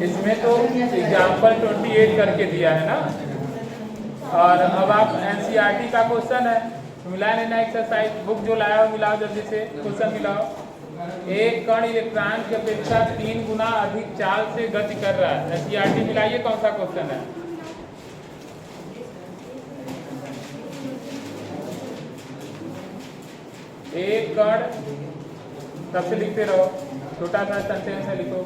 इसमें तो एग्जाम्पल 28 करके दिया है ना। और अब आप एनसीईआरटी का क्वेश्चन है, मिला लेना एक्सरसाइज बुक जो लाया हो मिलाओ जल्दी से, क्वेश्चन मिलाओ। एक कण इलेक्ट्रॉन की अपेक्षा 3 गुना अधिक चाल से गति कर रहा है। एनसीईआरटी मिलाइए कौन सा क्वेश्चन है। एक कण, सबसे लिखते रहो, छोटा सा सेंटेंस है लिखो।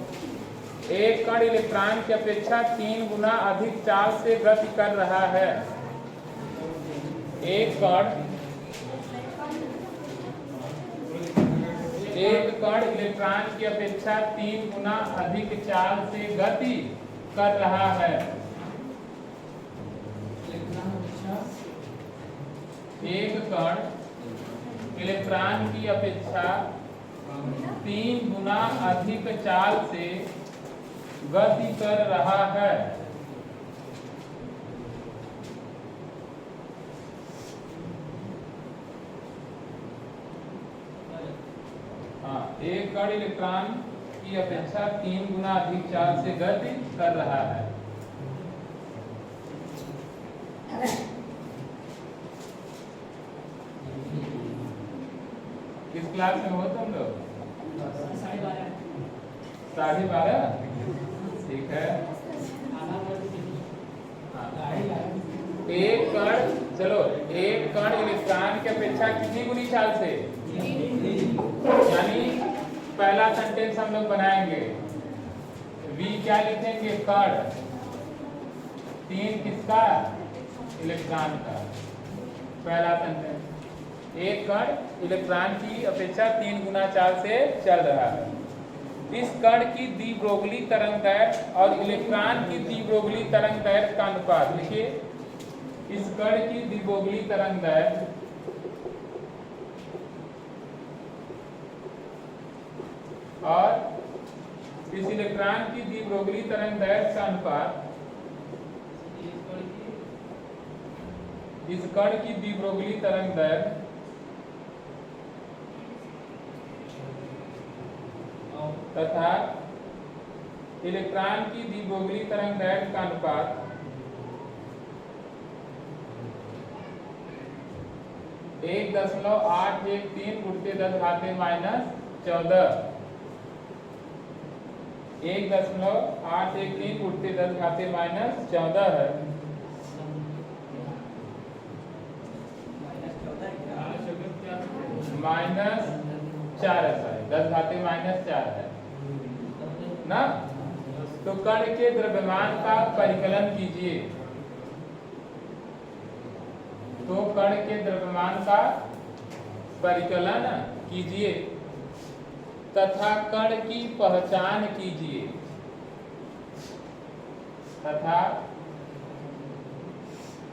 एक कण इलेक्ट्रॉन की अपेक्षा 3 गुना अधिक चाल से गति कर रहा है। एक कण इलेक्ट्रॉन की अपेक्षा 3 गुना अधिक चाल से गति कर रहा है। एक कण इलेक्ट्रॉन की अपेक्षा 3 गुना अधिक चाल से गति कर रहा है। हाँ, एक कण इलेक्ट्रॉन की अपेक्षा 3 गुना अधिक चाल से गति कर रहा है। किस क्लास में हो तुम लोग? 12:30। ठीक है। एक कण, चलो एक कण इलेक्ट्रॉन की अपेक्षा कितनी गुनी चाल से, यानी पहला सेंटेंस हम लोग बनाएंगे। V क्या लिखेंगे, कण, 3 किसका, इलेक्ट्रॉन का। पहला सेंटेंस, एक कण इलेक्ट्रॉन की अपेक्षा 3 गुना चाल से चल रहा है। इस कण की द्विब्रोगली तरंगदैर्घ्य और इलेक्ट्रॉन की द्विब्रोगली तरंगदैर्घ्य का अनुपात लिखिए। इस कण की द्विब्रोगली तरंगदैर्घ्य और इस इलेक्ट्रॉन की द्विब्रोगली तरंगदैर्घ्य का अनुपात, इस कण की द्विब्रोगली तरंगदैर्घ्य तथा इलेक्ट्रॉन की द्विब्रोगली तरंगदैर्घ्य का अनुपात 1.813 गुणित 10⁻⁻14 1.813 गुणित 10⁻⁻14 है। -4 है, सॉरी 10⁻⁻4 है ना। तो कण के द्रव्यमान का परिकलन कीजिए। तो कण के द्रव्यमान का परिकलन कीजिए तथा कण की पहचान कीजिए। तथा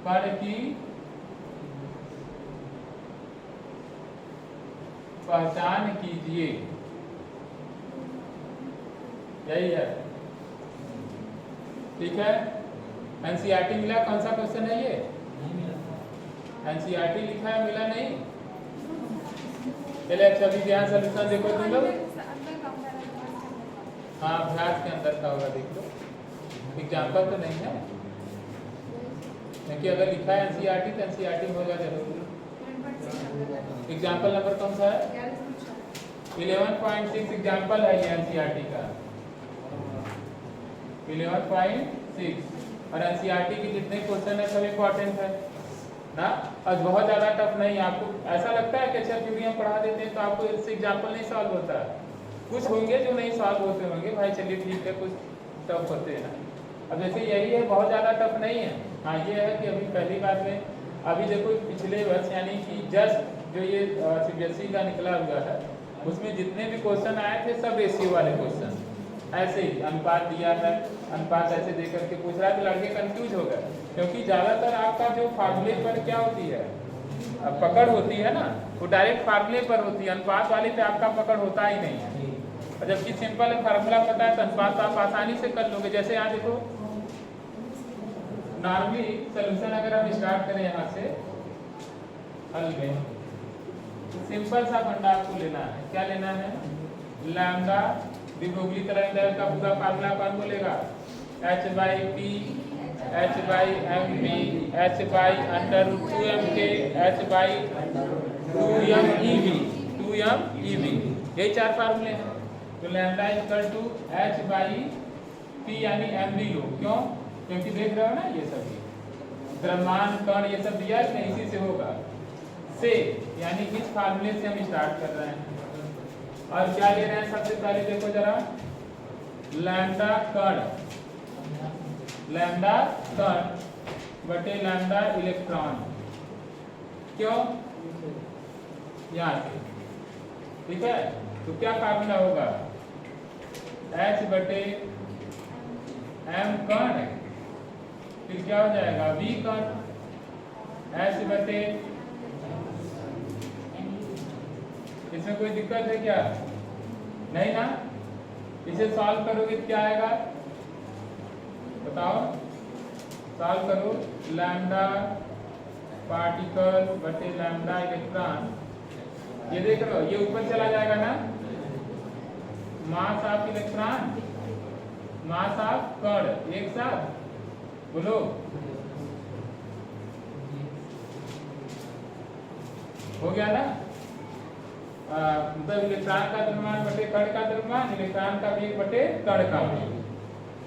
कण की पहचान कीजिए। यही है, ठीक है। एनसीईआरटी मिला, कौन सा क्वेश्चन है ये? एनसीईआरटी लिखा है, मिला नहीं? चलिए अच्छा अभी ध्यान सॉल्यूशन देखो तुम लोग। हाँ, अभ्यास के अंदर का होगा, देख लो। एग्जाम्पल तो नहीं है, क्योंकि अगर लिखा है एनसीईआरटी तो एनसीईआरटी में होगा जरूर। एग्जाम्पल नंबर कौन सा है? 11.6 एग्जाम्पल है ये एनसीईआरटी का, 11.6। और एनसीईआरटी के जितने क्वेश्चन है सब इम्पोर्टेंट है ना, और बहुत ज़्यादा टफ नहीं। आपको ऐसा लगता है कि अच्छा थ्योरी हम पढ़ा देते हैं तो आपको इससे एग्जाम्पल नहीं सॉल्व होता है। कुछ होंगे जो नहीं सॉल्व होते होंगे, भाई चलिए ठीक है, कुछ टफ होते हैं। अब जैसे यही है, बहुत ज़्यादा टफ नहीं है। हाँ, ये है कि अभी पहली बात में, अभी देखो पिछले वर्ष यानी कि जस्ट जो ये सीबीएसई का निकला हुआ है, उसमें जितने भी क्वेश्चन आए थे सब रेशियो वाले क्वेश्चन, ऐसे ही अनुपात दिया है, अनुपात ऐसे दे करके पूछ रहा है, तो लड़के कंफ्यूज हो गए। क्योंकि ज़्यादातर आपका जो फार्मूले पर क्या होती है, पकड़ होती है ना, वो डायरेक्ट फार्मूले पर होती है, अनुपात वाले पे आपका पकड़ होता ही नहीं है। और जबकि सिंपल फार्मूला पता है तो अनुपात आप आसानी से कर लोगे। जैसे यहाँ देखो, नॉर्मली सोल्यूशन अगर हम स्टार्ट करें यहाँ से हल में, सिंपल सा फंडा आपको लेना है। क्या लेना है? लैम्डा द्विभुगली तरंग दैर्घ्य का पूरा फार्मूला कौन बोलेगा? h by P h by M V h by under root 2m के h by 2m E B, यही 4 फार्मूले हैं। तो lambda equal to h by P यानी एम बी लो, क्यों? क्योंकि देख रहे हो ना ये सब द्रव्यमान कण ये सब दिया है, इसी से होगा से, यानी इस फार्मूले से हम स्टार्ट कर रहे हैं। और क्या ले रहे हैं? सबसे पहले देखो जरा, लैम्डा कण बटे लैम्डा इलेक्ट्रॉन, क्यों? यहाँ से, ठीक है। तो क्या फार्मूला होगा? h बटे m कण, फिर क्या हो जाएगा? v कण, h बटे, इसमें कोई दिक्कत है क्या? नहीं ना? इसे सॉल्व करोगे तो क्या आएगा बताओ? सॉल्व करो, लैम्डा पार्टिकल बटे लैम्डा इलेक्ट्रॉन, ये देख रहे हो ये ऊपर चला जाएगा ना, mass of electron mass of कण, एक साथ बोलो, हो गया ना? मतलब इलेक्ट्रॉन का द्रव्यमान बटे कण का द्रव्यमान, इलेक्ट्रॉन का वेग बटे कण का वेग।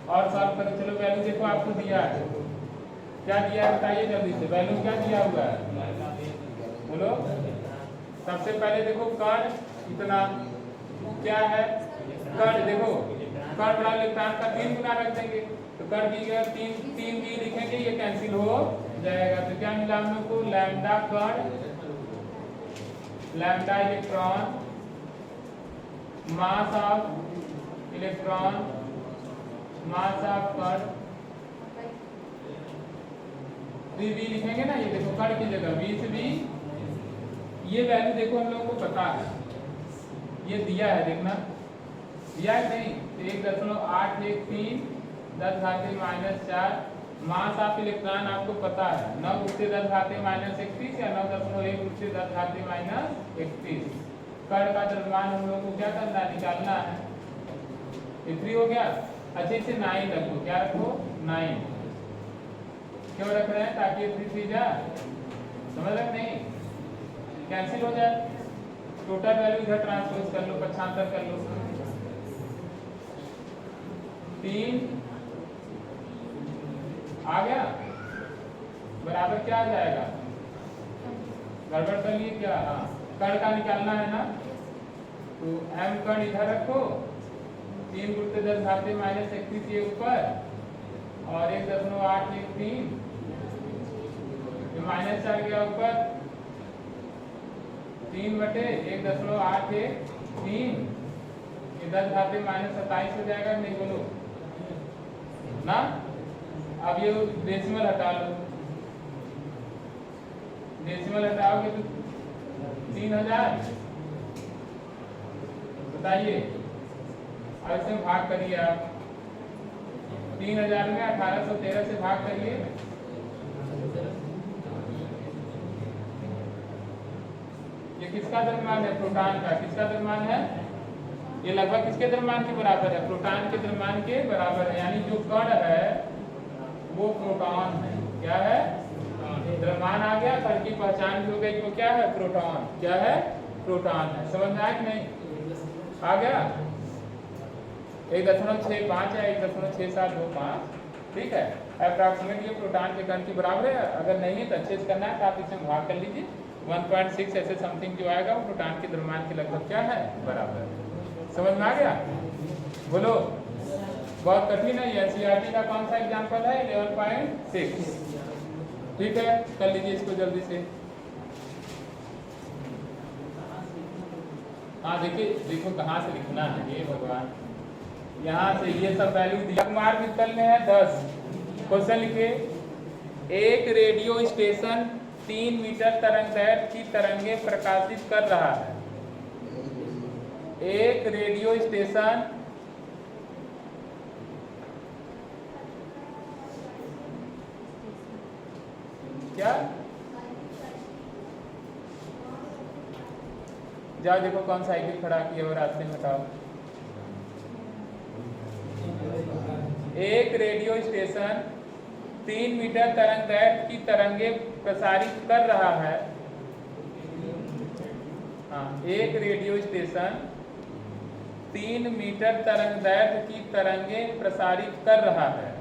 और सॉल्व करो, चलो वैल्यू देखो आपको दिया है, क्या दिया है बताइए जल्दी से, वैल्यू क्या दिया हुआ है बोलो? सबसे पहले देखो कण इतना क्या है, कण देखो, कण बड़ा इलेक्ट्रॉन का 3 गुना रख देंगे, तो कण की जगह 3 भी लिखेंगे, ये कैंसिल हो जाएगा। तो क्या मिला हम लोग को? लैम्डा कण, lambda electron, mass of electron, mass of कण, वी लिखेंगे ना, ये देखो कण की जगह v से v, ये वैल्यू देखो हम लोगों को पता है, ये दिया है, देखना दिया है नहीं? 1.813 10 घाते -4, मास ऑफ इलेक्ट्रॉन आपको पता है 9 से 10 घाते -31 या 9.1 से 10 घाते -31। कण का द्रव्यमान हम लोग को क्या करना है? निकालना है। ये 3 हो गया। अच्छे से 9 रखो, क्या रखो? 9 क्यों रख रहे हैं? ताकि ये 3 जा, समझ रहे नहीं? कैंसिल हो जाए, टोटल वैल्यू इधर ट्रांसपोज कर लो, पक्षांतर कर लो, 3 आ गया, बराबर क्या आ जाएगा? गड़बड़ कर लिए क्या? हाँ, कण का निकालना है ना, तो m कण इधर रखो, 3 गुणित 10 घाते -31 ये ऊपर, और 1.813 -4 गया ऊपर, 3 बटे 1.813, ये 10 घाते -27 हो जाएगा, नहीं बोलो ना? अब ये डेसिमल हटा लो, डेसिमल हटाओगे तो 3000, बताइए। अब इसे भाग करिए आप, 3000 में 1813 से भाग करिए, ये किसका द्रव्यमान है? प्रोटॉन का। किसका द्रव्यमान है? ये लगभग किसके द्रव्यमान के बराबर है? प्रोटॉन के द्रव्यमान के बराबर है, यानी जो कण है वो प्रोटॉन है। क्या है? द्रव्यमान आ गया, कण की पहचान भी हो गई, तो क्या है? प्रोटॉन। क्या है? प्रोटॉन है। समझ में आया कि नहीं? आ गया? 1.65 या 1.6725, ठीक है, अप्रॉक्सीमेट ये प्रोटॉन के कण के बराबर है। अगर नहीं है तो अच्छे से करना है, तो आप इसे भाग कर लीजिए, 1.6 ऐसे समथिंग जो आएगा वो प्रोटॉन के द्रव्यमान के लगभग क्या है? बराबर है। समझ में आ गया? बोलो। बहुत कठिन है, एनसीईआरटी का कौन सा एग्जाम्पल है? 11.6, ठीक है, कर लीजिए इसको जल्दी से। हाँ देखिए, देखो कहाँ से लिखना है, ये भगवान, यहाँ से ये सब वैल्यू दिया। कुमार मित्तल में है 10। क्वेश्चन लिखे, एक रेडियो स्टेशन 3 मीटर तरंगदैर्घ्य की तरंगे प्रकाशित कर रहा है। एक रेडियो स्टेशन क्या, जाओ देखो कौन साइकिल खड़ा किया और रास्ते में हटाओ। एक रेडियो स्टेशन 3 मीटर तरंगदैर्घ्य की तरंगे प्रसारित कर रहा है। हाँ, एक रेडियो स्टेशन 3 मीटर तरंगदैर्घ्य की तरंगे प्रसारित कर रहा है।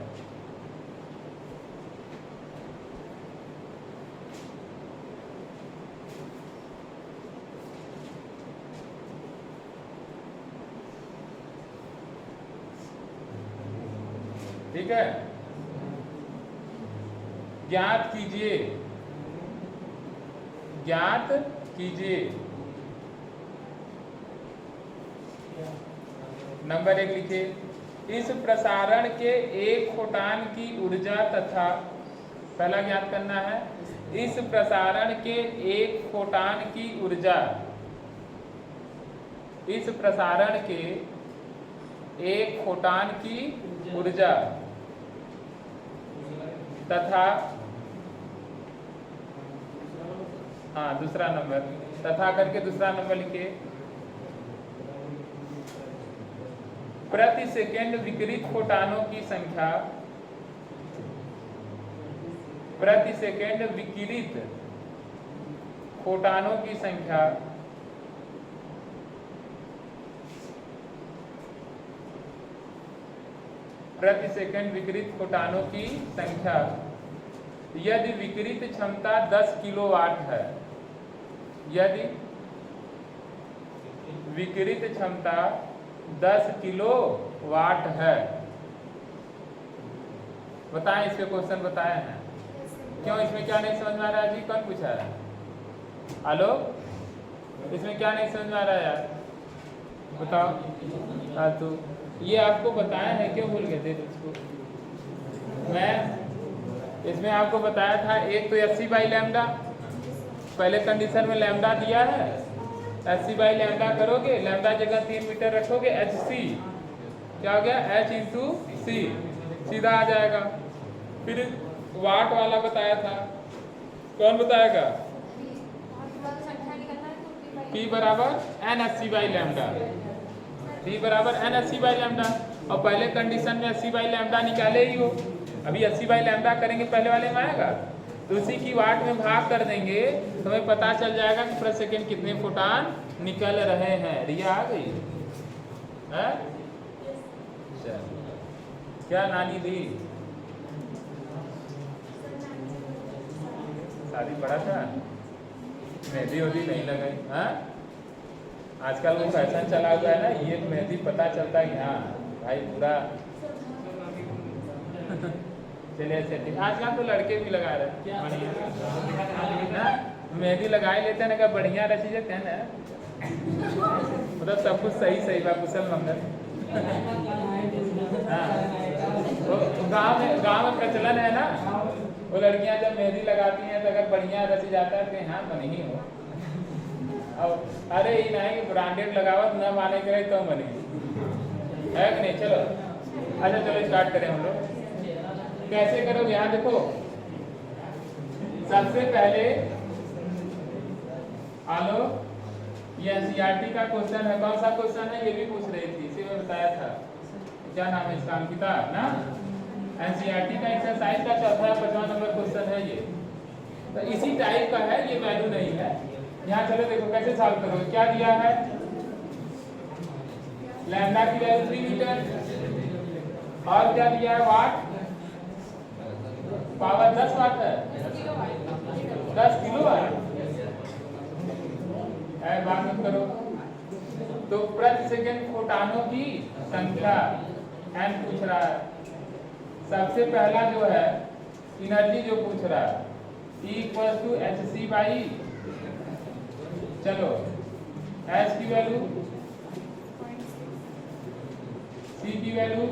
ठीक है, ज्ञात कीजिए, ज्ञात कीजिए। नंबर 1 लिखिए, इस प्रसारण के एक फोटान की ऊर्जा तथा, पहला ज्ञात करना है, इस प्रसारण के एक फोटान की ऊर्जा, इस प्रसारण के एक फोटान की ऊर्जा तथा, हाँ दूसरा नंबर, तथा करके दूसरा नंबर लिखिए, प्रति सेकंड विकिरित फोटानों की संख्या, प्रति सेकंड विकिरित फोटानों की संख्या प्रति सेकंड विकिरित फोटानों की संख्या यदि विकिरित क्षमता 10 किलोवाट है, यदि विकिरित क्षमता 10 किलोवाट है। बताएं, इस पे क्वेश्चन बताए हैं। क्यों, इसमें क्या नहीं समझ में आ रहा है जी? कौन पूछा है? हेलो, इसमें क्या नहीं समझ में आ रहा है यार? बताओ। हाँ, तो ये आपको बताया है, क्यों भूल गए थे इसको? मैं इसमें आपको बताया था, एक तो एच सी बाई लैम्डा, पहले कंडीशन में लैम्डा दिया है, एच सी बाई लैम्डा करोगे, लैम्डा जगह 3 मीटर रखोगे, एच सी क्या हो गया, एच इंटू सी, सीधा आ जाएगा। फिर वाट वाला बताया था, कौन बताएगा? P बराबर N H C by lambda, P बराबर N H C by lambda. और पहले कंडीशन में एच सी बाई लैम्डा निकाले ही हो, अभी एच सी बाई लैम्डा करेंगे, पहले वाले में आएगा, तो उसी की वाट में भाग कर देंगे तो हमें पता चल जाएगा कि प्रति सेकंड कितने फोटान निकल रहे हैं। रिया आ गई है? क्या नानी दी? शादी पड़ा था, मेहंदी वहदी नहीं लगाई? हाँ, आजकल वो फैशन चला हुआ है ना, ये मेहंदी पता चलता है कि हाँ भाई पूरा चलिए सेटिंग। आजकल तो लड़के भी लगा रहे हैं, मेहंदी लगा ही लेते हैं ना, बढ़िया रची जाते हैं ना, मतलब सब कुछ सही सही बा, कुशल मंगल। हाँ, तो गाँव में प्रचलन है ना, वो लड़कियां जब मेहंदी लगाती हैं तो अगर बढ़िया रची जाता है तो हाँ बनी ही हो। अब अरे ये नहीं कि ब्रांडेड लगावत न माने करे तो बने है कि नहीं? चलो अच्छा, चलो स्टार्ट करें हम लोग। कैसे करोगे? यहाँ देखो, सबसे पहले आलो, ये एनसीईआरटी का क्वेश्चन है। कौन सा क्वेश्चन है? ये भी पूछ रही थी, इसी में बताया था, क्या नाम है इसका? अंकिता ना। एनसीईआरटी का एक्सरसाइज का चौथा 5वां नंबर क्वेश्चन है ये, तो इसी टाइप का है, ये वैल्यू नहीं है। यहाँ चलो देखो कैसे सॉल्व करोगे। क्या दिया है? लैम्डा की वैल्यू 3 मीटर, और क्या दिया है? वाट, पावर 10 वाट है, 10 किलोवाट। बात मत करो। तो प्रति सेकंड फोटानों की संख्या n पूछ रहा है। सबसे पहला जो है एनर्जी जो पूछ रहा है, E equal to H C by, चलो H की वैल्यू, C की वैल्यू,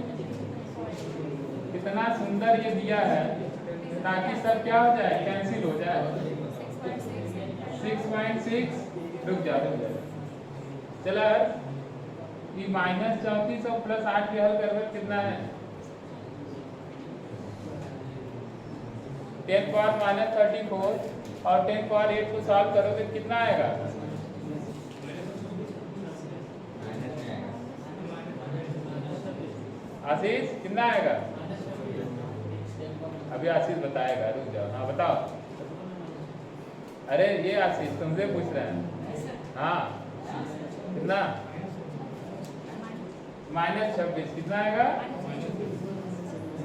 कितना सुंदर ये दिया है ताकि सब क्या हो जाए, कैंसिल हो जाए। 6.6, रुक जाओ, चला ये -34 और +8 के हल करके कितना है? 10 पावर -34 और 10 पावर 8 को सॉल्व करोगे कितना आएगा? आशीष कितना आएगा? अभी आशीष बताएगा, रुक जाओ। हाँ बताओ। अरे ये आशीष तुमसे पूछ रहे हैं। हाँ कितना? -26 कितना आएगा?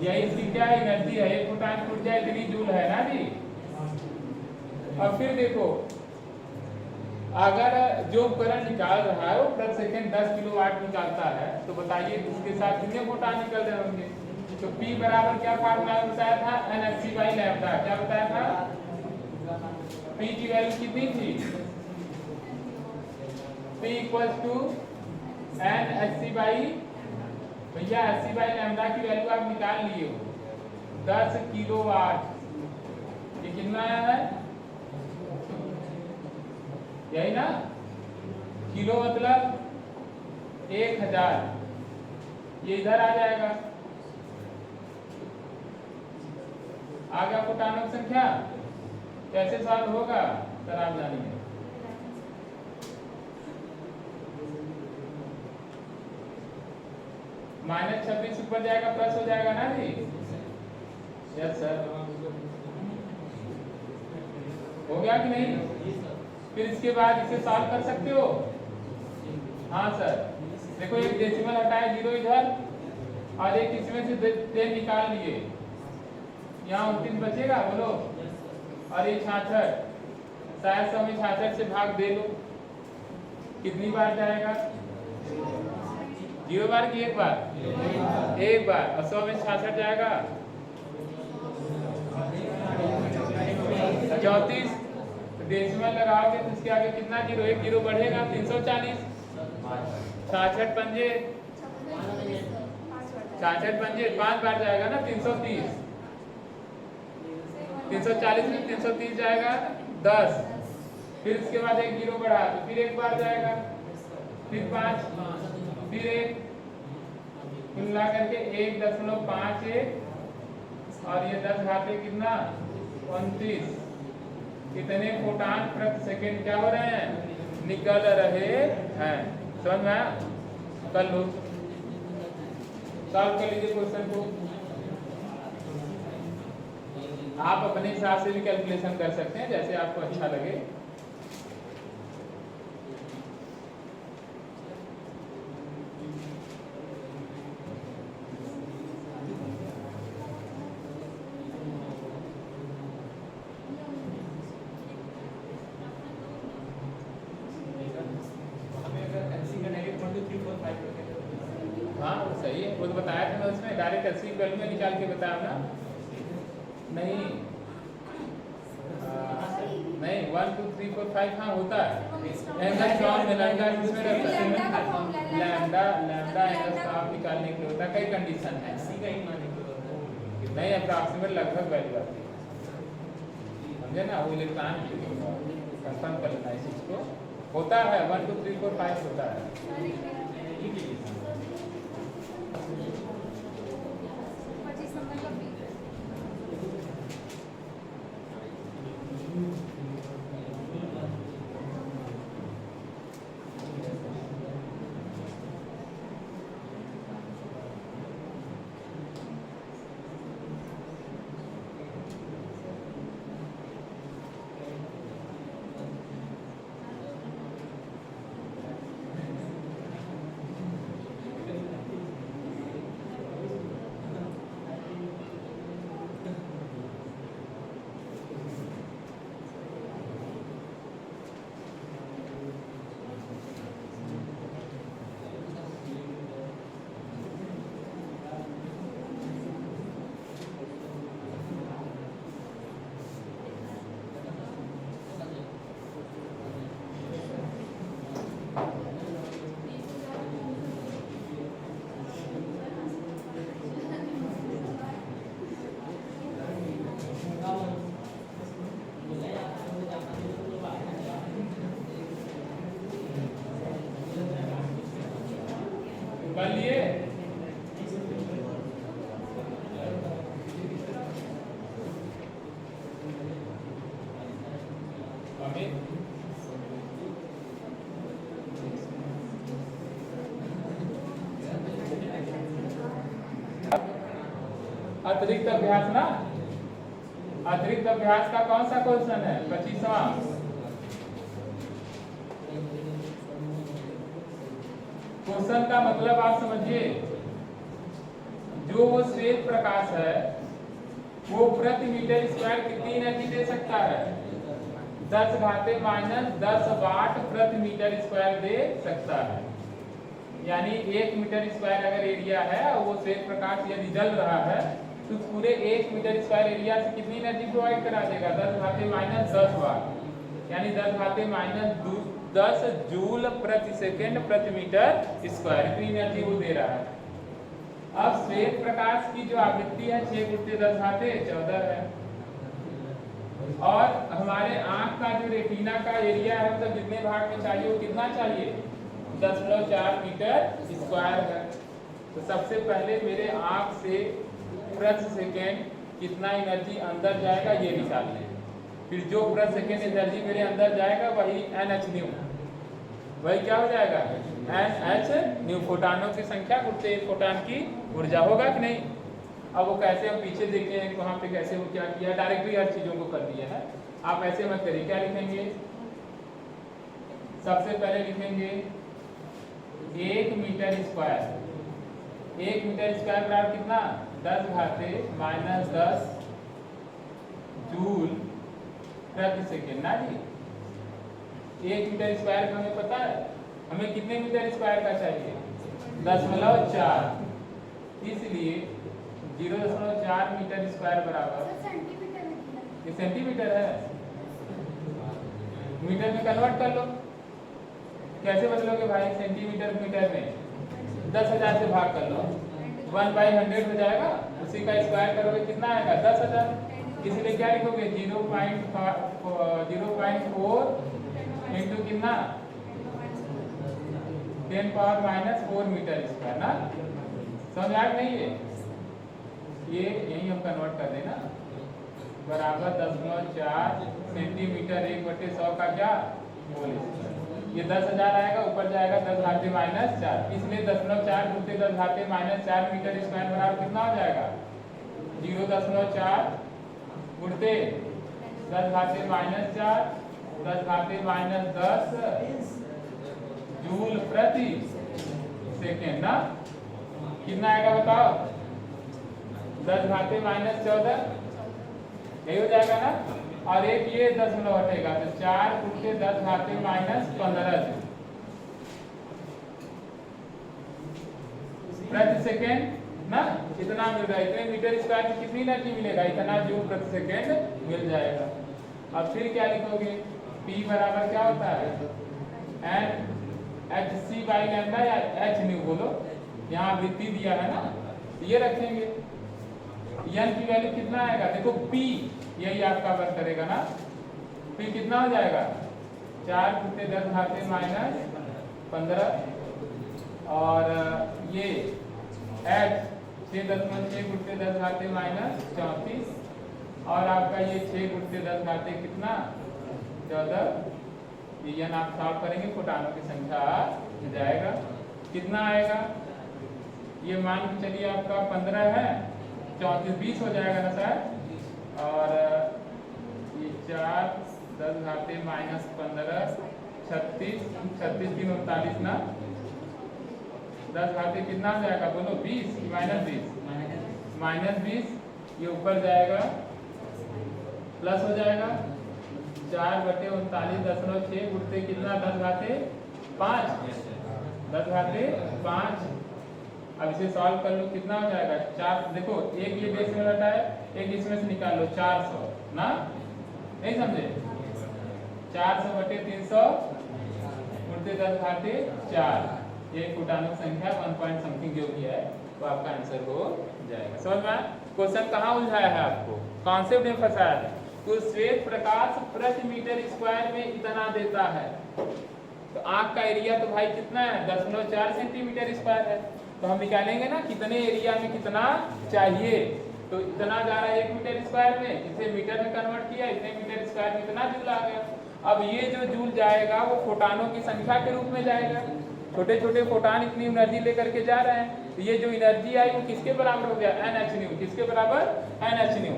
यही इसकी क्या एनर्जी है? एक फोटान टूट जाए इतनी जूल है ना जी। अब फिर देखो, अगर जो उपकरण निकाल रहा है वो प्रति सेकंड 10 किलोवाट निकालता है, तो बताइए उसके साथ कितने फोटान निकल रहे होंगे? तो P बराबर क्या फार्मूला बताया था? NhC/λ। क्या बताया था? P की वैल्यू कितनी थी? P = NhC/, भैया Hc/λ की वैल्यू आप निकाल लिए हो 10 किलोवाट। ये कितना आया है? यही ना? किलो मतलब 1000। ये इधर आ जाएगा। आ गया फोटानों की संख्या। कैसे सॉल्व होगा सर आप जानिए। -26 ऊपर जाएगा प्लस हो जाएगा ना जी। यस सर, हो गया कि नहीं? फिर इसके बाद इसे सॉल्व कर सकते हो। हाँ सर, देखो एक डेसिमल हटाए 0 इधर और एक इसमें से 10 निकाल लिए, यहाँ 29 बचेगा बोलो। और ये 66, शायद 100 में 66 से भाग दे लो। कितनी बार जाएगा? 0 बार की 1 बार? 1 बार। और 100 में 66 जाएगा 34। डेसिमल लगाओगे तो इसके आगे कितना जीरो? 1 जीरो बढ़ेगा 340। 66 पंजे 5 बार जाएगा ना 330। 340 में 330 जाएगा 10। फिर इसके बाद 1 जीरो बढ़ा तो फिर 1 बार जाएगा, फिर 5, फिर 1, मिला करके 1.51। और ये 10 घाते कितना? 29। कितने फोटान प्रति सेकंड क्या हो रहे हैं? निकल रहे हैं। समझ में आया? कर लो, सॉल्व कर लीजिए क्वेश्चन को। आप अपने हिसाब से भी कैलकुलेशन कर सकते हैं, जैसे आपको अच्छा लगे। हाँ सही है, वो तो बताया था मैं उसमें, डायरेक्ट एलसीएम वैल्यू में निकाल के बताया ना। नहीं नहीं 1 2 3 4 5 हाँ होता है। एंगल फ्रॉम लैम्डा इसमें लैम्डा एंगल फ्रॉम निकालने के लिए होता है। कई कंडीशन है, नहीं अप्रॉक्सीमेट लगभग वैल्यू आती है, समझे ना? वो इलेक्ट्रॉन कंफर्म कर लेना इस चीज को। होता है 1 2 3 4 5 होता है। अतिरिक्त अभ्यास ना, अतिरिक्त अभ्यास का कौन सा क्वेश्चन है? 25वां। क्वेश्चन का मतलब आप समझिए, जो वो श्वेत प्रकाश है वो प्रति मीटर स्क्वायर कितनी एनर्जी दे सकता है? 10⁻⁻10 वाट प्रति मीटर स्क्वायर दे सकता है। यानी 1 मीटर स्क्वायर अगर एरिया है और वो श्वेत प्रकाश यदि जल रहा है तो पूरे 1 मीटर स्क्वायर एरिया से कितनी एनर्जी प्रोवाइड करा देगा? 10⁻⁻10 वाट, यानी 10⁻⁻10 जूल प्रति सेकेंड प्रति मीटर स्क्वायर, इतनी एनर्जी वो दे रहा है। अब श्वेत प्रकाश की जो आवृत्ति है 6×10⁻14 है, और हमारे आंख का जो रेटिना का एरिया है मतलब जितने भाग में चाहिए वो कितना चाहिए? 10.4 मीटर स्क्वायर है। तो सबसे पहले मेरे आंख से प्रति सेकेंड कितना एनर्जी अंदर जाएगा ये निकाल लें, फिर जो प्रति सेकेंड एनर्जी मेरे अंदर जाएगा वही NH², वही क्या हो जाएगा? NH²। फोटानों की संख्या गुणित एक फोटान की ऊर्जा होगा कि नहीं? अब वो कैसे, हम पीछे देखे हैं वहां पे कैसे वो क्या किया, डायरेक्टली हर चीजों को कर दिया है। आप ऐसे मत करिए, क्या लिखेंगे? सबसे पहले लिखेंगे 1 मीटर स्क्वायर। 1 मीटर स्क्वायर बराबर कितना? 10⁻⁻10 जूल प्रति सेकेंड ना जी। 1 मीटर स्क्वायर का हमें पता है, हमें कितने मीटर स्क्वायर का चाहिए? 0.4, इसलिए 0.4 मीटर स्क्वायर बराबर, ये सेंटीमीटर है, मीटर में कन्वर्ट कर लो। कैसे बदलोगे भाई? सेंटीमीटर मीटर में 10,000 से भाग कर लो, 1/100 हो जाएगा, उसी का स्क्वायर करोगे कितना आएगा? 10,000। इसलिए क्या लिखोगे? 0.4 इंटू कितना? 10⁻⁻4 मीटर स्क्वायर ना। समझ आया नहीं? ये यही हम कन्वर्ट कर देना, बराबर 10.4 सेंटीमीटर 1/100 का क्या? Mole square. ये 10,000 आएगा, ऊपर जाएगा 10⁻⁻4, इसलिए 10.4 × 10⁻⁻4 मीटर स्क्वायर बराबर कितना हो जाएगा? 0.4 गुणते 10⁻⁻4 10⁻⁻10 जूल प्रति सेकेंड ना। कितना आएगा बताओ? 10⁻⁻14 यही हो जाएगा ना, और एक ये 10 हटेगा तो 4 × 10⁻⁻15 प्रति सेकेंड ना। इतना मिल रहा है, इतने मीटर स्क्वायर में कितनी एनर्जी मिलेगा? इतना जूल प्रति सेकेंड मिल जाएगा। अब फिर क्या लिखोगे? P बराबर क्या होता है? NHc/λ या H² बोलो, यहाँ वृत्ति दिया है ना, ये रखेंगे। n की वैल्यू कितना आएगा? देखो P यही आपका वर्क करेगा ना। P कितना हो जाएगा? 4 × 10⁻⁻15, और ये H 6.6 × 10⁻⁻34, और आपका ये 6 × 10 कितना? 14। ये आप सॉल्व करेंगे, फोटानों की संख्या जाएगा, कितना आएगा? ये मान के चलिए आपका 15 है, 34 20 हो जाएगा ना सर, और ये 4 10⁻⁻15 36 36 3 39 ना, 10 कितना हो जाएगा बोलो? 20 कि -20? -20। ये ऊपर जाएगा प्लस हो जाएगा 4/39 0.6 गुणते कितना? 10⁻5 10⁻5। अब इसे सॉल्व कर लो, कितना हो जाएगा? 4। देखो एक ये बेस में बैठा है, एक इसमें से निकाल लो, 400 ना, नहीं समझे? 400/300 गुणते 10⁻4, ये फोटानों की संख्या 1 पॉइंट समथिंग जो भी है वो आपका आंसर हो जाएगा। समझ में? क्वेश्चन कहाँ उलझाया है आपको? कॉन्सेप्ट में फंसाया है। तो श्वेत प्रकाश प्रति मीटर स्क्वायर में इतना देता है, तो आंख का एरिया तो भाई कितना है? 10.4 सेंटीमीटर स्क्वायर है। तो हम निकालेंगे ना कितने एरिया में कितना चाहिए। तो इतना जा रहा है 1 मीटर स्क्वायर में, इसे मीटर में कन्वर्ट किया, इतने मीटर स्क्वायर में इतना जूल आ गया। अब ये जो जूल जाएगा वो फोटानों की संख्या के रूप में जाएगा। छोटे छोटे फोटान इतनी एनर्जी लेकर के जा रहे हैं, तो ये जो एनर्जी आई वो किसके बराबर हो गया, NH², किसके बराबर, NH²।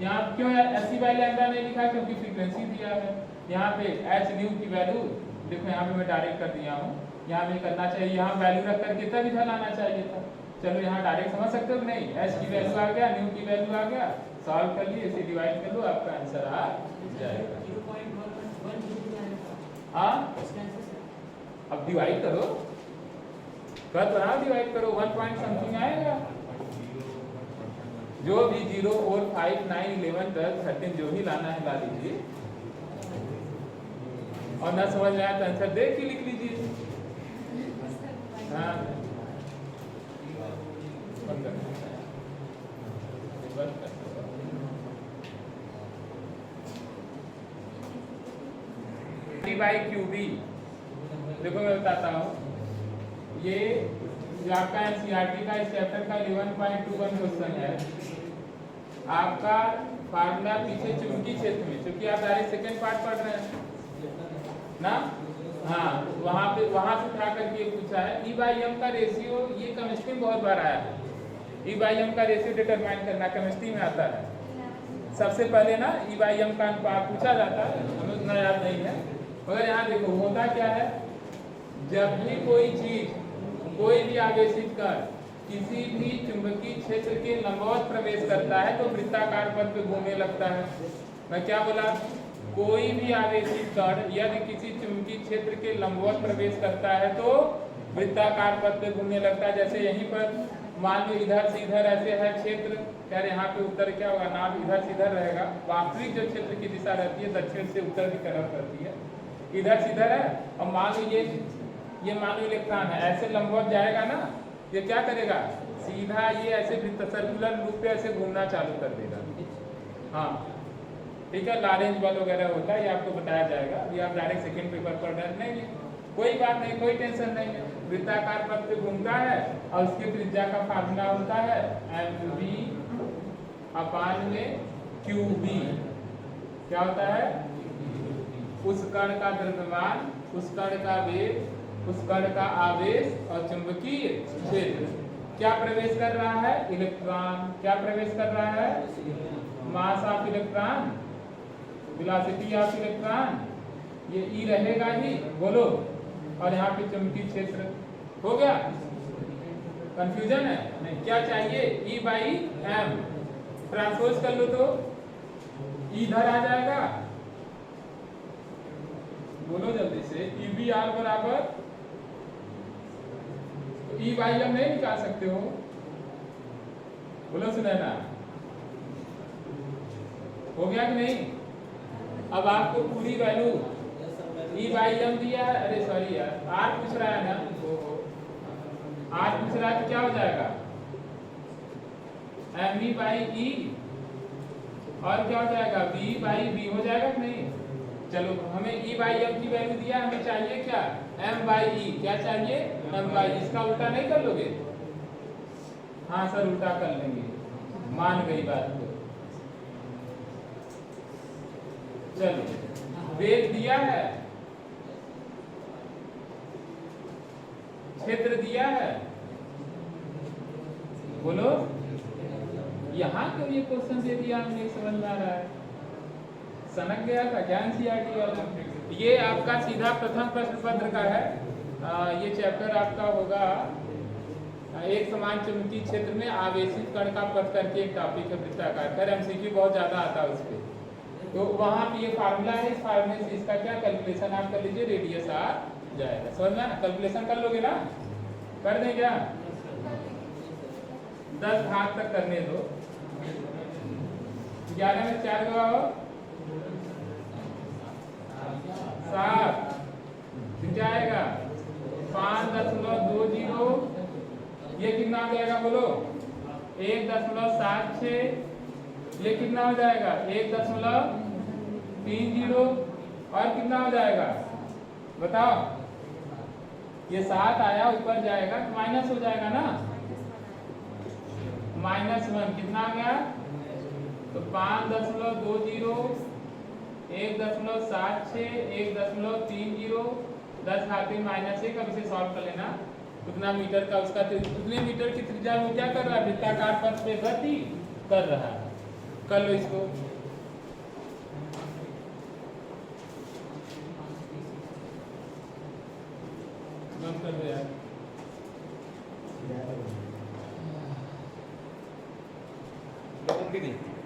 यहाँ क्यों SC बाई लैम्डा नहीं लिखा, क्योंकि फ्रीक्वेंसी दिया है। यहाँ पे H² की वैल्यू देखो, यहाँ पे मैं डायरेक्ट कर दिया हूँ, यहाँ पे करना चाहिए, यहाँ वैल्यू रख करके तब इधर आना चाहिए था। चलो यहाँ डायरेक्ट समझ सकते हो कि नहीं, H की वैल्यू आ गया, न्यू की वैल्यू आ गया, सॉल्व कर लिए, इसे डिवाइड कर लो, आपका आंसर आ जाएगा। हाँ अब डिवाइड करो, कर बनाओ, डिवाइड करो, 1 पॉइंट समथिंग आएगा। जो भी 0, 4, 5, 9, 11, 12, 13 जो भी लाना है ला लीजिए, और ना समझ में आया तो आंसर देख के लिख लीजिए। हाँ बाई QB, देखो मैं बताता हूँ, ये जो आपका NCERT का इस चैप्टर का 11.21 क्वेश्चन है। आपका फार्मूला पीछे चुंबकीय क्षेत्र में, चूंकि आप डायरेक्ट सेकेंड पार्ट पढ़ रहे हैं ना, हाँ वहाँ से उठा करके पूछा है। E/m का रेशियो, ये केमिस्ट्री में बहुत बार आया है। E/m का रेशियो डिटरमाइन करना केमिस्ट्री में आता है। सबसे पहले ना E/m का अनुपात पूछा जाता है, हमें उतना याद नहीं है, मगर यहाँ देखो होता क्या है, जब भी कोई चीज, कोई भी आवेशित कण किसी भी चुंबकीय क्षेत्र के लंबवत प्रवेश करता है तो वृत्ताकार पथ पे घूमने लगता है। मैं क्या बोला, कोई भी आवेशित कण यदि किसी चुंबकीय क्षेत्र के लंबवत प्रवेश करता है तो वृत्ताकार पथ पे घूमने लगता है। जैसे यहीं पर मान लो इधर से इधर ऐसे है क्षेत्र, यार यहाँ पे उत्तर क्या होगा, नाभ इधर से इधर रहेगा। वास्तविक जो क्षेत्र की दिशा रहती है दक्षिण से उत्तर की तरफ रहती है, इधर से इधर है। और मान लो ये मान लो इलेक्ट्रॉन है, ऐसे लंबवत जाएगा ना, ये क्या करेगा, सीधा ये ऐसे सर्कुलर लूप पे ऐसे घूमना चालू कर देगा। हाँ ठीक है, लॉरेंज बल वगैरह होता है, ये आपको बताया जाएगा। अभी आप डायरेक्ट सेकंड पेपर पढ़ रहे हैं, नहीं कोई बात नहीं, कोई टेंशन नहीं है। वृत्ताकार पथ पे घूमता है और उसकी त्रिज्या का फार्मूला होता है mv/qb। क्या होता है, उस कण का द्रव्यमान, उस कण का वेग, उस कण का आवेश और चुंबकीय क्षेत्र। क्या प्रवेश कर रहा है, इलेक्ट्रॉन। क्या प्रवेश कर रहा है, mass of electron, velocity of electron, ये ई रहेगा ही, बोलो। और यहाँ पे चुंबकीय क्षेत्र हो गया। कंफ्यूजन है नहीं, क्या चाहिए, E/m ट्रांसपोज कर लो तो इधर आ जाएगा, बोलो जल्दी से। EBR बराबर E/m नहीं निकाल सकते हो, बोलो सुनैना, हो गया कि नहीं। अब आपको पूरी वैल्यू E/m दिया है, अरे सॉरी यार, R पूछ रहा है ना, R पूछ रहा है तो क्या हो जाएगा, mv/e, और क्या हो जाएगा, v/b हो जाएगा कि नहीं। चलो हमें E/m की वैल्यू दिया, हमें चाहिए क्या, m/e। क्या चाहिए, m/e। इसका उल्टा नहीं कर लोगे, हाँ सर उल्टा कर लेंगे, मान गई बात को। चलो वेग दिया है, क्षेत्र दिया है, बोलो। यहाँ क्यों ये क्वेश्चन दे दिया, हमने समझ में आ रहा है, सनक गया था क्या NCERT वाला। ये आपका सीधा प्रथम प्रश्न पत्र का है। ये चैप्टर आपका होगा एक समान चुंबकीय क्षेत्र में आवेशित कण का पथ करके एक टॉपिक है वृत्ताकार। खैर MCQ बहुत ज्यादा आता है उस पर, तो वहाँ पे ये फार्मूला है, इस फार्मूले से इसका क्या कैलकुलेशन आप कर लीजिए, रेडियस आ जाएगा। समझ में, कैलकुलेशन कर लोगे ना, कर दें क्या, 10 भाग तक करने दो। 11 में 4 गवाओ, 7, क्या आएगा 5.20, ये कितना हो जाएगा बोलो, 1.76, ये कितना हो जाएगा 1.30, और कितना हो जाएगा बताओ, ये 7 आया ऊपर जाएगा तो माइनस हो जाएगा ना, -1 कितना आ गया, तो 5.20, 1.76, 1.30, 10 घाते -1। अब इसे सॉल्व कर लेना, उतना मीटर का उसका उतने मीटर की त्रिज्या में क्या कर रहा है, वृत्ताकार पथ पे गति कर रहा है। कर लो इसको। बंद कर दो यार। बंद भी नहीं